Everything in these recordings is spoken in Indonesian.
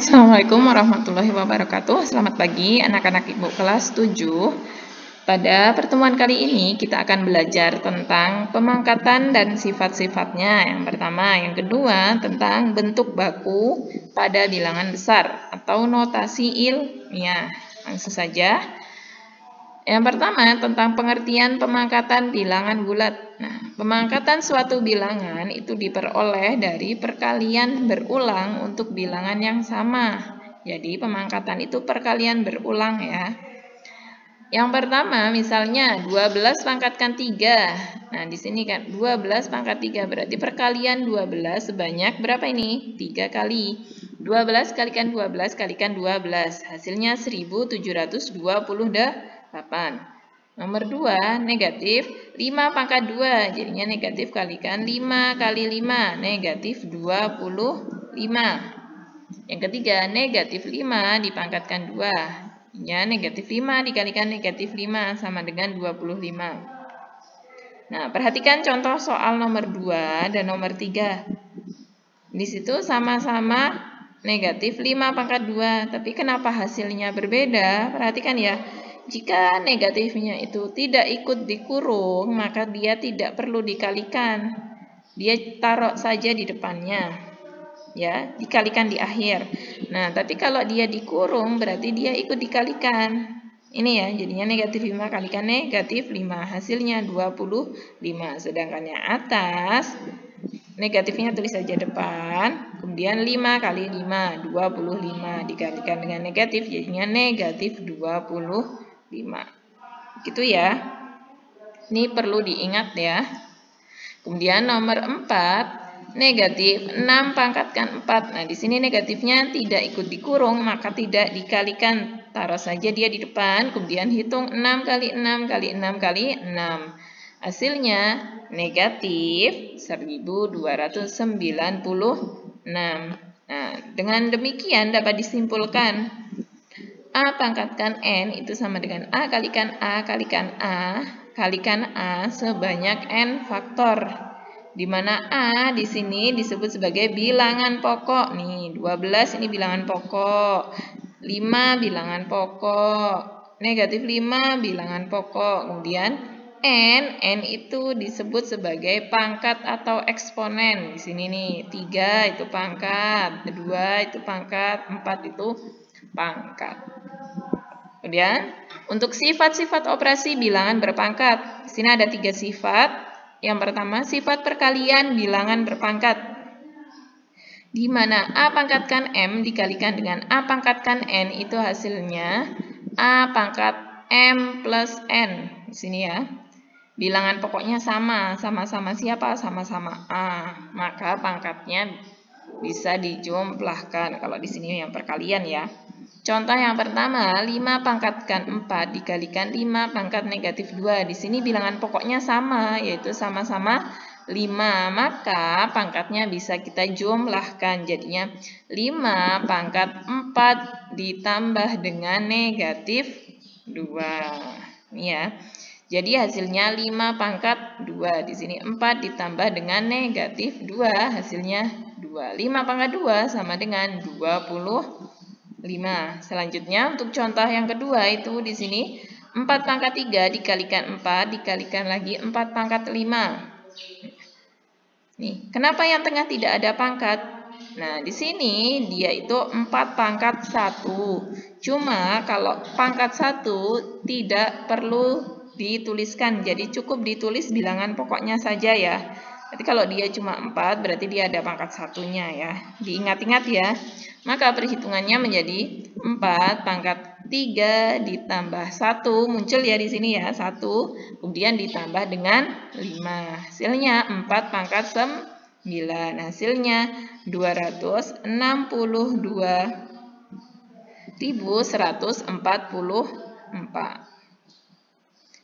Assalamualaikum warahmatullahi wabarakatuh. Selamat pagi anak-anak Ibu kelas 7. Pada pertemuan kali ini kita akan belajar tentang pemangkatan dan sifat-sifatnya. Yang pertama, yang kedua tentang bentuk baku pada bilangan besar atau notasi ilmiah. Langsung saja. Yang pertama tentang pengertian pemangkatan bilangan bulat. Nah, pemangkatan suatu bilangan itu diperoleh dari perkalian berulang untuk bilangan yang sama. Jadi pemangkatan itu perkalian berulang ya. Yang pertama misalnya 12 pangkatkan 3. Nah, di sini kan 12 pangkat 3 berarti perkalian 12 sebanyak berapa ini? 3 kali. 12 kalikan 12 kalikan 12. Hasilnya 1728. Nomor 2, negatif 5 pangkat 2. Jadinya negatif kalikan 5 kali 5. Negatif 25. Yang ketiga, negatif 5 dipangkatkan 2. Ya, negatif 5 dikalikan negatif 5 sama dengan 25. Nah, perhatikan contoh soal nomor 2 dan nomor 3. Di situ sama-sama negatif 5 pangkat 2. Tapi kenapa hasilnya berbeda? Perhatikan ya. Jika negatifnya itu tidak ikut dikurung, maka dia tidak perlu dikalikan. Dia taruh saja di depannya. Ya, dikalikan di akhir. Nah, tapi kalau dia dikurung berarti dia ikut dikalikan. Ini ya, jadinya negatif 5 kalikan negatif 5. Hasilnya 25. Sedangkan yang atas, negatifnya tulis saja depan. Kemudian 5 kali 5, 25. Dikalikan dengan negatif, jadinya negatif 25. Gitu ya. Ini perlu diingat ya. Kemudian nomor 4, negatif 6 pangkatkan 4. Nah, di sini negatifnya tidak ikut dikurung, maka tidak dikalikan. Taruh saja dia di depan, kemudian hitung 6 kali 6 kali 6 kali 6. Hasilnya negatif 1296. Nah, dengan demikian dapat disimpulkan A pangkatkan N itu sama dengan A kalikan A kalikan A kalikan A sebanyak N faktor. Di mana A di sini disebut sebagai bilangan pokok. Nih, 12 ini bilangan pokok. 5 bilangan pokok. Negatif 5 bilangan pokok. Kemudian N itu disebut sebagai pangkat atau eksponen. Di sini nih, 3 itu pangkat, 2 itu pangkat, 4 itu pangkat. Kemudian, untuk sifat-sifat operasi bilangan berpangkat. Di sini ada 3 sifat. Yang pertama, sifat perkalian bilangan berpangkat. Di mana A pangkatkan M dikalikan dengan A pangkatkan N itu hasilnya A pangkat M plus N. Di sini ya. Bilangan pokoknya sama-sama siapa? Sama-sama A. Maka pangkatnya bisa dijumlahkan. Kalau di sini yang perkalian ya. Contoh yang pertama, 5 pangkatkan 4 dikalikan 5 pangkat negatif 2. Di sini bilangan pokoknya sama, yaitu sama-sama 5. Maka pangkatnya bisa kita jumlahkan. Jadinya 5 pangkat 4 ditambah dengan negatif 2. Ini ya. Jadi hasilnya 5 pangkat 2. Di sini 4 ditambah dengan negatif 2. Hasilnya 2. 5 pangkat 2 sama dengan 25. Selanjutnya untuk contoh yang kedua itu di sini 4 pangkat 3 dikalikan 4 dikalikan lagi 4 pangkat 5. Nih, kenapa yang tengah tidak ada pangkat? Nah, di sini dia itu 4 pangkat 1. Cuma kalau pangkat 1 tidak perlu dituliskan. Jadi cukup ditulis bilangan pokoknya saja ya. Jadi kalau dia cuma 4 berarti dia ada pangkat satunya ya. Diingat-ingat ya. Maka perhitungannya menjadi 4 pangkat 3 ditambah 1. Muncul ya di sini ya, 1. Kemudian ditambah dengan 5. Hasilnya 4 pangkat 9. Hasilnya 262.144.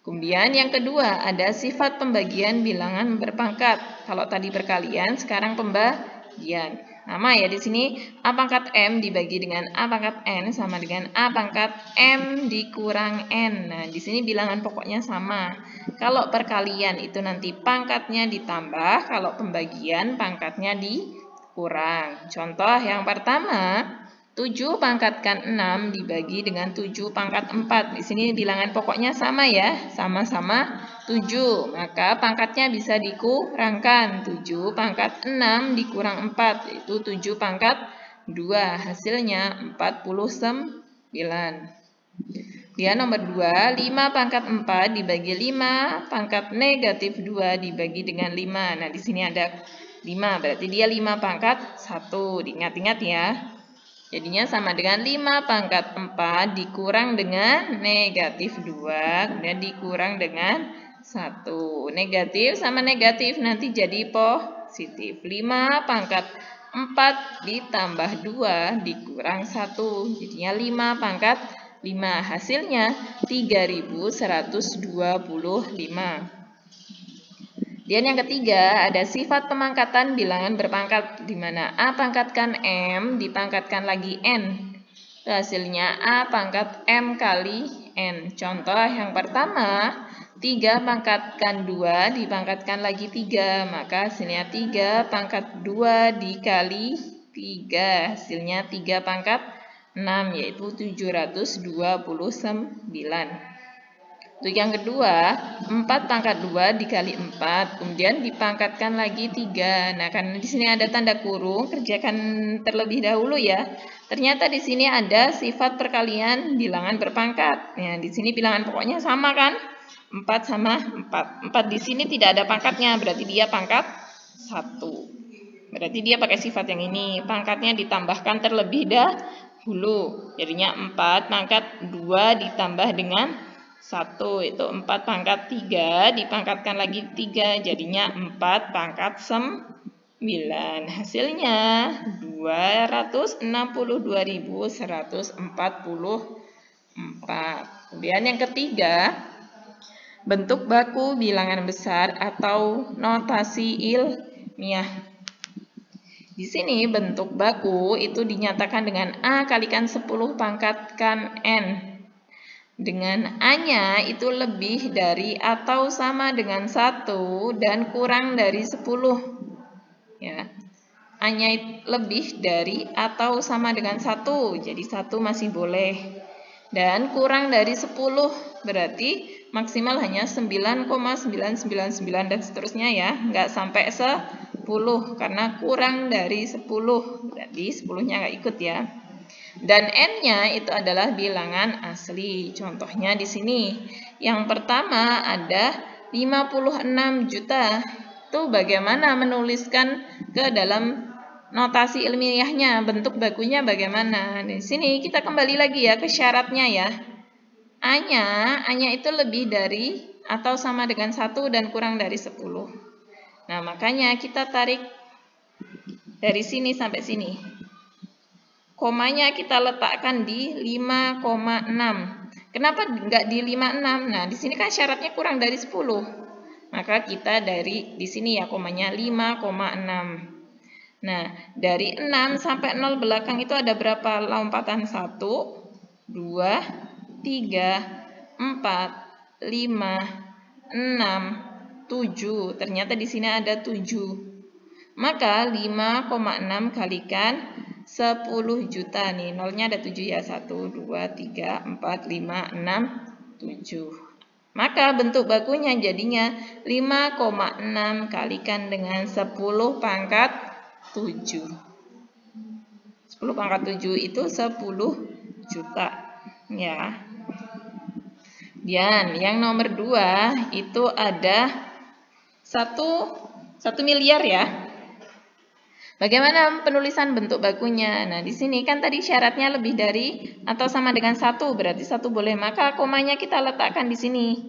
Kemudian yang kedua ada sifat pembagian bilangan berpangkat. Kalau tadi perkalian, sekarang pembagian. Sama ya di sini A pangkat M dibagi dengan A pangkat N sama dengan A pangkat M dikurang N. Nah, di sini bilangan pokoknya sama. Kalau perkalian itu nanti pangkatnya ditambah, kalau pembagian pangkatnya kurang. Contoh yang pertama, 7 pangkatkan 6 dibagi dengan 7 pangkat 4. Di sini bilangan pokoknya sama ya, sama-sama 7. Maka pangkatnya bisa dikurangkan. 7 pangkat 6 dikurang 4, yaitu 7 pangkat 2. Hasilnya 49. Kemudian nomor 2, 5 pangkat 4 dibagi 5 pangkat negatif 2 dibagi dengan 5. Nah, di sini ada 5, berarti dia 5 pangkat 1. Diingat-ingat ya. Jadinya sama dengan 5 pangkat 4 dikurang dengan negatif 2, kemudian dikurang dengan 1. Negatif sama negatif nanti jadi positif. 5 pangkat 4 ditambah 2 dikurang 1. Jadinya 5 pangkat 5. Hasilnya 3125. Dan yang ketiga, ada sifat pemangkatan bilangan berpangkat, di mana A pangkatkan M dipangkatkan lagi N. Hasilnya A pangkat M kali N. Contoh yang pertama, 3 pangkatkan 2 dipangkatkan lagi 3. Maka hasilnya 3 pangkat 2 dikali 3. Hasilnya 3 pangkat 6, yaitu 729. Untuk yang kedua, 4 pangkat 2 dikali 4, kemudian dipangkatkan lagi 3. Nah, karena di sini ada tanda kurung, kerjakan terlebih dahulu ya. Ternyata di sini ada sifat perkalian bilangan berpangkat. Nah, di sini bilangan pokoknya sama kan? 4 sama 4. 4 di sini tidak ada pangkatnya, berarti dia pangkat 1. Berarti dia pakai sifat yang ini. Pangkatnya ditambahkan terlebih dahulu. Jadinya 4 pangkat 2 ditambah dengan 1, itu 4 pangkat 3 dipangkatkan lagi 3, jadinya 4 pangkat 9. Hasilnya 262.144. Kemudian yang ketiga, bentuk baku bilangan besar atau notasi ilmiah. Di sini bentuk baku itu dinyatakan dengan A kalikan 10 pangkatkan N. Dengan A-nya itu lebih dari atau sama dengan 1 dan kurang dari 10. Ya. A-nya lebih dari atau sama dengan 1, jadi 1 masih boleh. Dan kurang dari 10, berarti maksimal hanya 9,999 dan seterusnya ya, nggak sampai 10 karena kurang dari 10, berarti 10-nya nggak ikut ya. Dan N-nya itu adalah bilangan asli. Contohnya di sini. Yang pertama ada 56 juta. Itu bagaimana menuliskan ke dalam notasi ilmiahnya, bentuk bakunya bagaimana. Di sini kita kembali lagi ya ke syaratnya ya. A-nya itu lebih dari atau sama dengan 1 dan kurang dari 10. Nah, makanya kita tarik dari sini sampai sini. Komanya kita letakkan di 5,6. Kenapa enggak di 56? Nah, di sini kan syaratnya kurang dari 10. Maka kita dari di sini ya komanya 5,6. Nah, dari 6 sampai 0 belakang itu ada berapa lompatan? 1, 2, 3, 4, 5, 6, 7. Ternyata di sini ada 7. Maka 5,6 kalikan 10 juta nih. Nolnya ada 7 ya. 1, 2, 3, 4, 5, 6, 7. Maka bentuk bakunya jadinya 5,6 kalikan dengan 10 pangkat 7. 10 pangkat 7 itu 10 juta. Ya. Dan yang nomor 2 itu ada 1 miliar ya. Bagaimana penulisan bentuk bakunya? Nah, di sini kan tadi syaratnya lebih dari atau sama dengan 1, berarti 1 boleh. Maka komanya kita letakkan di sini.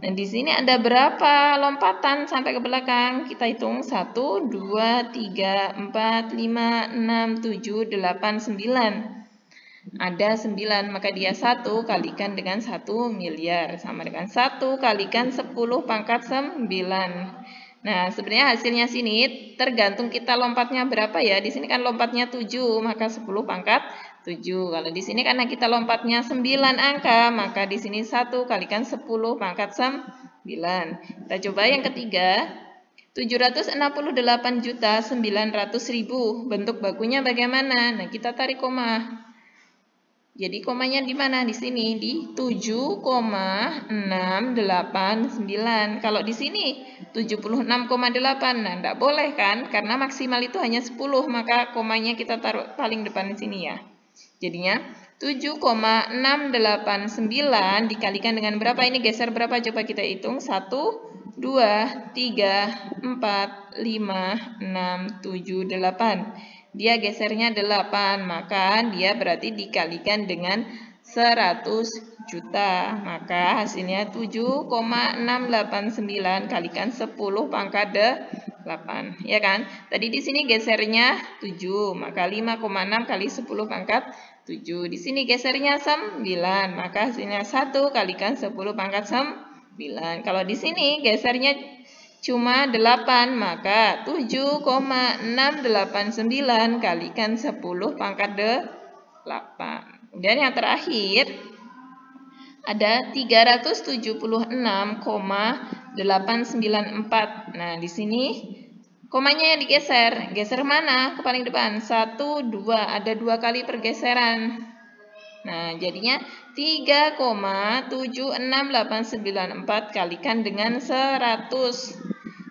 Nah, di sini ada berapa lompatan sampai ke belakang? Kita hitung 1, 2, 3, 4, 5, 6, 7, 8, 9. Ada 9, maka dia 1 kalikan dengan 1 miliar. Sama dengan 1 kalikan 10 pangkat 9. Nah, sebenarnya hasilnya sini tergantung kita lompatnya berapa ya. Di sini kan lompatnya 7, maka 10 pangkat 7. Kalau di sini karena kita lompatnya 9 angka, maka di sini 1 kalikan 10 pangkat 9. Kita coba yang ketiga. 768.900.000. Bentuk bakunya bagaimana? Nah, kita tarik koma. Jadi komanya di mana? Di sini, di 7,689. Kalau di sini 76,8. Nah, enggak boleh kan? Karena maksimal itu hanya 10, maka komanya kita taruh paling depan di sini ya. Jadinya 7,689 dikalikan dengan berapa? Ini geser berapa? Coba kita hitung. 1, 2, 3, 4, 5, 6, 7, 8. Dia gesernya 8, maka dia berarti dikalikan dengan 100 juta. Maka hasilnya 7,689 kalikan 10 pangkat 8. Ya kan? Tadi di sini gesernya 7, maka 5,6 kali 10 pangkat 7. Di sini gesernya 9, maka hasilnya 1 kalikan 10 pangkat 9. Kalau di sini gesernya cuma 8, maka 7,689 kalikan 10 pangkat 8. Dan yang terakhir ada 376,894. Nah, di sini komanya yang digeser. Geser mana? Ke paling depan. 1, 2. Ada 2 kali pergeseran. Nah, jadinya 3,76894 kalikan dengan 100.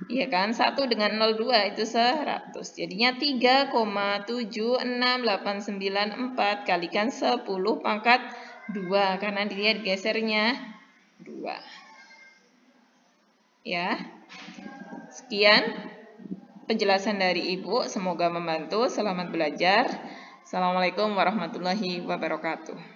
Iya kan? 1 dengan 02 itu 100. Jadinya 3,76894 kalikan 10 pangkat 2. Karena dia gesernya 2. Ya. Sekian penjelasan dari Ibu. Semoga membantu. Selamat belajar. Assalamualaikum warahmatullahi wabarakatuh.